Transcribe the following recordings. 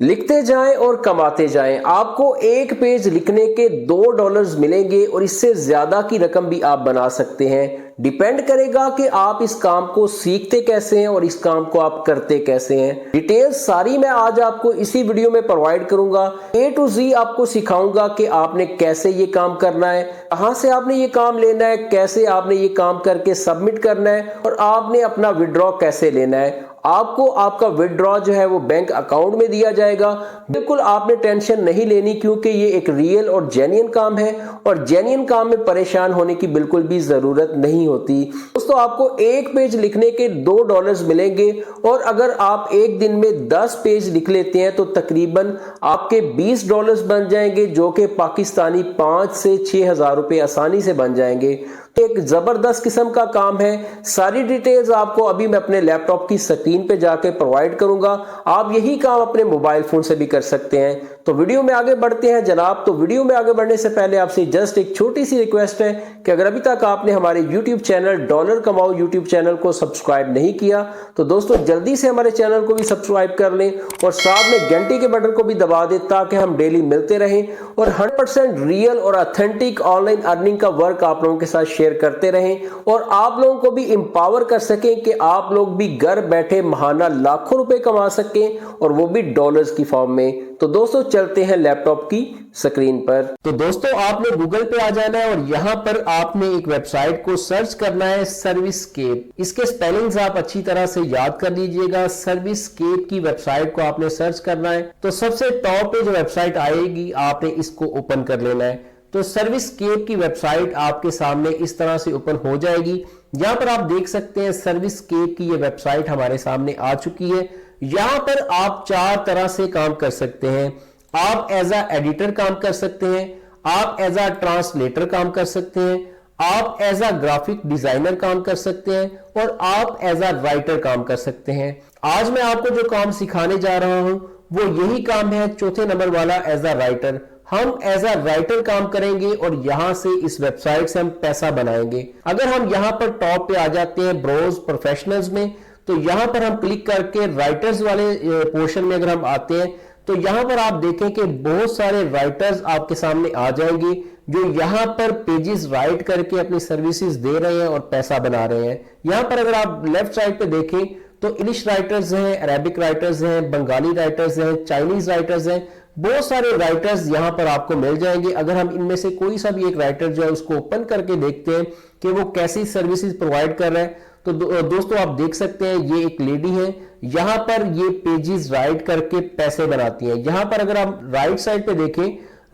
लिखते जाएं और कमाते जाएं। आपको एक पेज लिखने के $2 मिलेंगे और इससे ज्यादा की रकम भी आप बना सकते हैं। डिपेंड करेगा कि आप इस काम को सीखते कैसे हैं और इस काम को आप करते कैसे हैं। डिटेल्स सारी मैं आज आपको इसी वीडियो में प्रोवाइड करूंगा। A to Z आपको सिखाऊंगा कि आपने कैसे ये काम करना है, कहां से आपने ये काम लेना है, कैसे आपने ये काम करके सबमिट करना है और आपने अपना विड्रॉ कैसे लेना है। आपको आपका विड्रॉ जो है वो बैंक अकाउंट में दिया जाएगा। बिल्कुल आपने टेंशन नहीं लेनी, क्योंकि ये एक रियल और जेन्युइन काम है और जेन्युइन काम में परेशान होने की बिल्कुल भी जरूरत नहीं होती। दोस्तों, आपको एक पेज लिखने के $2 मिलेंगे और अगर आप एक दिन में 10 पेज लिख लेते हैं तो तकरीबन आपके $20 बन जाएंगे, जो कि पाकिस्तानी 5 से 6 हजार रुपए आसानी से बन जाएंगे। एक जबरदस्त किस्म का काम है। सारी डिटेल्स आपको अभी मैं अपने लैपटॉप की स्क्रीन पे जाके प्रोवाइड करूंगा। आप यही काम अपने मोबाइल फोन से भी कर सकते हैं। तो वीडियो में आगे बढ़ते हैं जनाब। तो वीडियो में आगे बढ़ने से पहले आपसे जस्ट एक छोटी सी रिक्वेस्ट है कि अगर अभी तक आपने हमारे YouTube चैनल डॉलर कमाओ YouTube चैनल को सब्सक्राइब नहीं किया तो दोस्तों जल्दी से हमारे चैनल को भी सब्सक्राइब कर लें और साथ में घंटी के बटन को भी दबा दें, ताकि हम डेली मिलते रहें और 100% रियल और ऑथेंटिक ऑनलाइन अर्निंग का वर्क आप लोगों के साथ शेयर करते रहें और आप लोगों को भी एम्पावर कर सकें कि आप लोग भी घर बैठे महाना लाखों रुपए कमा सकें और वो भी डॉलर्स की फॉर्म में। तो दोस्तों चलते हैं लैपटॉप की स्क्रीन पर। तो दोस्तों आपने गूगल पे आ जाना है और यहां पर आपने एक वेबसाइट को सर्च करना है, सर्विसस्केप। इसके स्पेलिंग्स आप अच्छी तरह से याद कर लीजिएगा। सर्विसस्केप की वेबसाइट को आपने सर्च करना है तो सबसे टॉप पे जो वेबसाइट आएगी आपने इसको ओपन कर लेना है। तो सर्विसस्केप की वेबसाइट आपके सामने इस तरह से ओपन हो जाएगी। यहां पर आप देख सकते हैं सर्विसस्केप की ये वेबसाइट हमारे सामने आ चुकी है। यहां पर आप 4 तरह से काम कर सकते हैं। आप एज अ एडिटर काम कर सकते हैं, आप एज अ ट्रांसलेटर काम कर सकते हैं, आप एज अ ग्राफिक डिजाइनर काम कर सकते हैं और आप एज अ राइटर काम कर सकते हैं। आज मैं आपको जो काम सिखाने जा रहा हूं वो यही काम है, चौथे नंबर वाला, एज अ राइटर। हम एज अ राइटर काम करेंगे और यहां से इस वेबसाइट से हम पैसा बनाएंगे। अगर हम यहां पर टॉप पे आ जाते हैं ब्राउज प्रोफेशनल्स में, तो यहां पर हम क्लिक करके राइटर्स वाले पोर्शन में अगर हम आते हैं तो यहां पर आप देखें कि बहुत सारे राइटर्स आपके सामने आ जाएंगे जो यहां पर पेजेस राइट करके अपनी सर्विसेज दे रहे हैं और पैसा बना रहे हैं। यहां पर अगर आप लेफ्ट साइड पे देखें तो इंग्लिश राइटर्स हैं, अरेबिक राइटर्स हैं, बंगाली राइटर्स हैं, चाइनीज राइटर्स हैं, बहुत सारे राइटर्स यहां पर आपको मिल जाएंगे। अगर हम इनमें से कोई सा भी एक राइटर जो है उसको ओपन करके देखते हैं कि वो कैसी सर्विसेज प्रोवाइड कर रहा है तो दोस्तों आप देख सकते हैं ये एक लेडी है, यहां पर ये पेजेस राइट करके पैसे बनाती हैं। यहां पर अगर आप राइट साइड पे देखें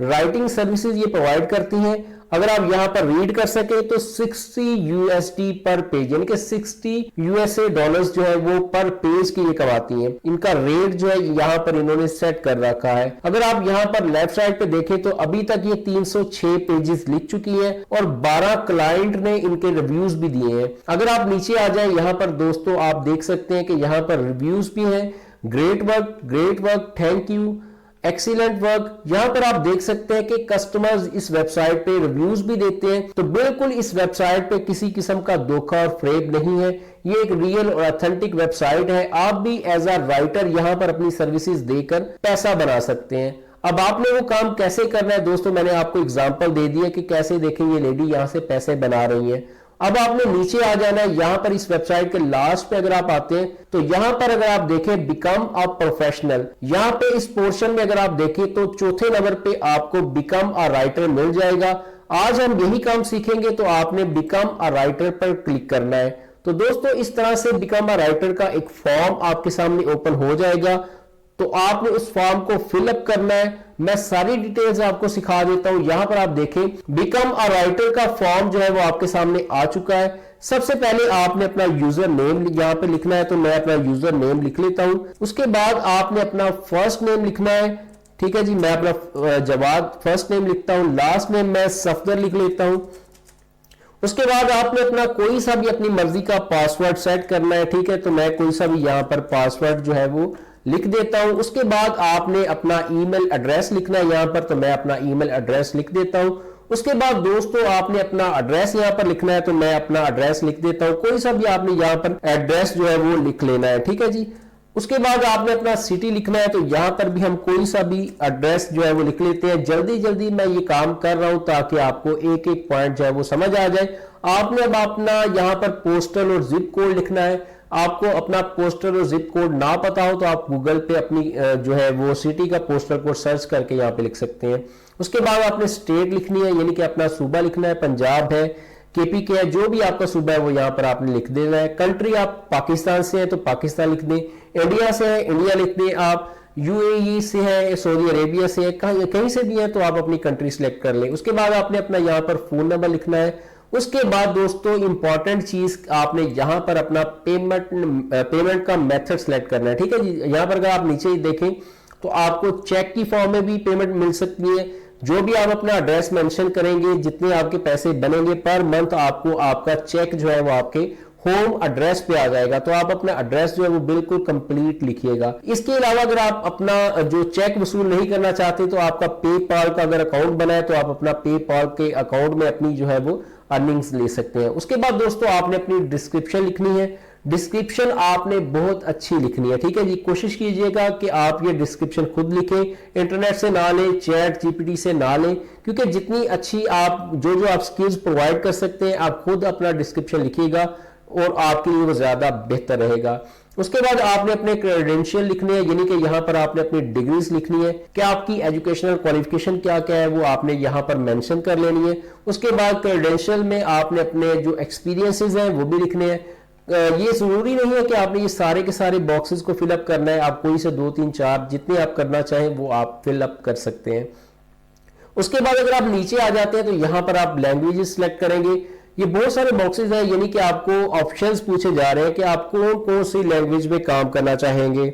राइटिंग सर्विसेज ये प्रोवाइड करती हैं। अगर आप यहां पर रीड कर सके तो 60 USD पर पेज, यानी कि 60 USA डॉलर्स जो है वो पर पेज की ये कमाती हैं। इनका रेट जो है यहां पर इन्होंने सेट कर रखा है। अगर आप यहां पर लेफ्ट साइड पे देखें तो अभी तक ये 306 पेजेस लिख चुकी है और 12 क्लाइंट ने इनके रिव्यूज भी दिए हैं। अगर आप नीचे आ जाए यहां पर दोस्तों आप देख सकते हैं कि यहां पर रिव्यूज भी हैं। Great work, thank you, excellent work. यहां पर आप देख सकते हैं कि कस्टमर्स इस वेबसाइट पे रिव्यूज भी देते हैं। तो बिल्कुल इस वेबसाइट पे किसी किस्म का धोखा और फ्रॉड नहीं है। ये एक रियल और ऑथेंटिक वेबसाइट है। आप भी एज अ राइटर यहां पर अपनी सर्विसेज देकर पैसा बना सकते हैं। अब आपने वो काम कैसे करना है दोस्तों, मैंने आपको एग्जांपल दे दिया कि कैसे देखें ये लेडी यहां से पैसे बना रही है। अब आपने नीचे आ जाना है। यहां पर इस वेबसाइट के लास्ट पे अगर आप आते हैं तो यहां पर अगर आप देखें बिकम अ प्रोफेशनल, यहां पे इस पोर्शन में अगर आप देखें तो चौथे नंबर पे आपको बिकम अ राइटर मिल जाएगा। आज हम यही काम सीखेंगे तो आपने बिकम अ राइटर पर क्लिक करना है। तो दोस्तों इस तरह से बिकम अ राइटर का एक फॉर्म आपके सामने ओपन हो जाएगा। तो आपने उस फॉर्म को फिलअप करना है। मैं सारी डिटेल्स आपको सिखा देता हूं। यहां पर आप देखें बिकम अ राइटर का फॉर्म जो है वो आपके सामने आ चुका है। सबसे पहले आपने अपना यूजर नेम यहां पे लिखना है, तो मैं अपना यूजर नेम लिख लेता हूं। उसके बाद आपने अपना फर्स्ट नेम लिखना है। ठीक है जी, मैं अपना जवाद फर्स्ट नेम लिखता हूं। लास्ट नेम मैं सफदर लिख लेता हूं। उसके बाद आपने अपना कोई सा भी अपनी मर्जी का पासवर्ड सेट करना है। ठीक है, तो मैं कोई सा भी यहां पर पासवर्ड जो है वो लिख देता हूं। उसके बाद आपने अपना ईमेल एड्रेस लिखना है यहां पर, तो मैं अपना ईमेल एड्रेस लिख देता हूं। उसके बाद दोस्तों आपने अपना एड्रेस यहां पर लिखना है, तो मैं अपना एड्रेस लिख देता हूं। कोई सा भी आपने यहां पर एड्रेस जो है वो लिख लेना है। ठीक है जी। उसके बाद आपने अपना सिटी लिखना है, तो यहां पर भी हम कोई सा भी एड्रेस जो है वो लिख लेते हैं। जल्दी जल्दी मैं ये काम कर रहा हूं ताकि आपको एक एक पॉइंट जो है वो समझ आ जाए। आपने अब अपना यहां पर पोस्टल और जिप कोड लिखना है। आपको अपना पोस्टल और जिप कोड ना पता हो तो आप गूगल पे अपनी जो है वो सिटी का पोस्टल कोड सर्च करके यहाँ पे लिख सकते हैं। उसके बाद आपने स्टेट लिखनी है, यानी कि अपना सूबा लिखना है, पंजाब है, केपी के है, जो भी आपका सूबा है वो यहाँ पर आपने लिख देना है। कंट्री आप पाकिस्तान से है तो पाकिस्तान लिख दें, इंडिया से है इंडिया लिख दें, आप यूएई से है, सऊदी अरेबिया से है, कहीं से भी है तो आप अपनी कंट्री सिलेक्ट कर लें। उसके बाद आपने अपना यहाँ पर फोन नंबर लिखना है। उसके बाद दोस्तों इंपॉर्टेंट चीज, आपने यहाँ पर अपना पेमेंट का मेथड सिलेक्ट करना है। ठीक है जी, यहाँ पर अगर आप नीचे ही देखें तो आपको चेक की फॉर्म में भी पेमेंट मिल सकती है। जो भी आप अपना एड्रेस मेंशन करेंगे, जितने आपके पैसे बनेंगे पर मंथ, आपको आपका चेक जो है वो आपके होम एड्रेस पे आ जाएगा। तो आप अपना एड्रेस जो है वो बिल्कुल कंप्लीट लिखिएगा। इसके अलावा अगर आप अपना जो चेक वसूल नहीं करना चाहते तो आपका पेपाल का अगर अकाउंट बना है तो आप अपना पेपाल के अकाउंट में अपनी जो है वो अर्निंग्स ले सकते हैं। उसके बाद दोस्तों आपने अपनी डिस्क्रिप्शन लिखनी है। डिस्क्रिप्शन आपने बहुत अच्छी लिखनी है। ठीक है जी, कोशिश कीजिएगा कि आप ये डिस्क्रिप्शन खुद लिखें, इंटरनेट से ना लें, चैट जीपीटी से ना लें, क्योंकि जितनी अच्छी आप जो आप स्किल्स प्रोवाइड कर सकते हैं आप खुद अपना डिस्क्रिप्शन लिखिएगा और आपके लिए वो ज्यादा बेहतर रहेगा। उसके बाद आपने अपने क्रेडेंशियल लिखने हैं, यानी कि यहाँ पर आपने अपनी डिग्रीज लिखनी है कि आपकी एजुकेशनल क्वालिफिकेशन क्या क्या है वो आपने यहाँ पर मेंशन कर लेनी है। उसके बाद क्रेडेंशियल में आपने अपने जो एक्सपीरियंसेस हैं वो भी लिखने हैं। ये जरूरी नहीं है कि आपने ये सारे के सारे बॉक्सेस को फिलअप करना है, आप कोई से 2 3 4 जितने आप करना चाहें वो आप फिलअप कर सकते हैं। उसके बाद अगर आप नीचे आ जाते हैं तो यहाँ पर आप लैंग्वेजेस सिलेक्ट करेंगे। ये बहुत सारे बॉक्सेस हैं, यानी कि आपको ऑप्शंस पूछे जा रहे हैं कि आप कौन कौन सी लैंग्वेज में काम करना चाहेंगे।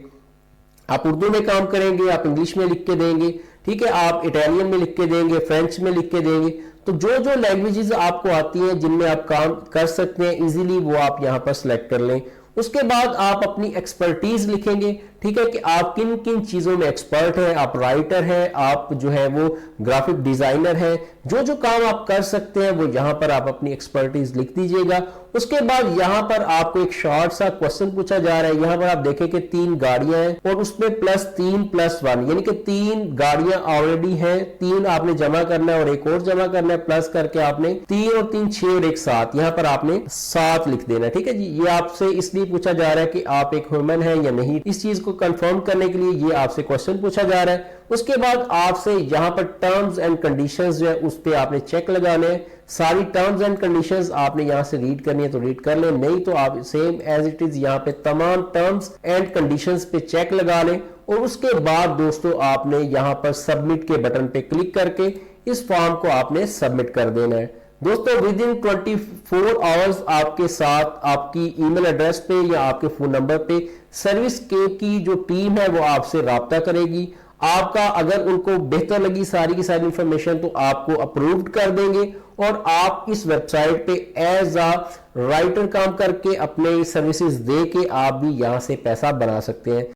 आप उर्दू में काम करेंगे, आप इंग्लिश में लिख के देंगे, ठीक है, आप इटालियन में लिख के देंगे, फ्रेंच में लिख के देंगे। तो जो जो लैंग्वेजेस आपको आती हैं जिनमें आप काम कर सकते हैं इजीली वो आप यहां पर सिलेक्ट कर लें। उसके बाद आप अपनी एक्सपर्टीज लिखेंगे, ठीक है, कि आप किन किन चीजों में एक्सपर्ट हैं, आप राइटर हैं, आप जो है वो ग्राफिक डिजाइनर हैं, जो जो काम आप कर सकते हैं वो यहां पर आप अपनी एक्सपर्टीज लिख दीजिएगा। उसके बाद यहां पर आपको एक शॉर्ट सा क्वेश्चन पूछा जा रहा है। यहां पर आप देखें कि 3 गाड़ियां हैं और उसमें +3+1 यानी कि 3 गाड़ियां ऑलरेडी हैं, 3 आपने जमा करना है और एक और जमा करना है, प्लस करके आपने 3 और 3 6 और एक 7, यहां पर आपने 7 लिख देना है। ठीक है जी, ये आपसे इसलिए पूछा जा रहा है कि आप एक ह्यूमन है या नहीं, इस चीज को कंफर्म करने के लिए ये आपसे क्वेश्चन पूछा जा रहा है। उसके बाद आपसे यहां पर टर्म्स एंड कंडीशंस जो है उस पे आपने चेक लगाने हैं। सारी टर्म्स एंड कंडीशंस आपने यहां से रीड करनी है तो रीड कर लें, नहीं तो आप सेम एज इट इज यहां पे तमाम टर्म्स एंड कंडीशंस पे चेक लगा लें। और उसके बाद दोस्तों आपने यहां पर सबमिट के बटन पे क्लिक करके इस फॉर्म को आपने सबमिट कर देना है। दोस्तों विद इन 24 आवर्स आपके साथ आपकी ईमेल एड्रेस पे या आपके फोन नंबर पे सर्विस के की जो टीम है वो आपसे राब्ता करेगी। आपका अगर उनको बेहतर लगी सारी की सारी इंफॉर्मेशन तो आपको अप्रूव्ड कर देंगे और आप इस वेबसाइट पे एज अ राइटर काम करके अपने सर्विसेज दे के आप भी यहां से पैसा बना सकते हैं।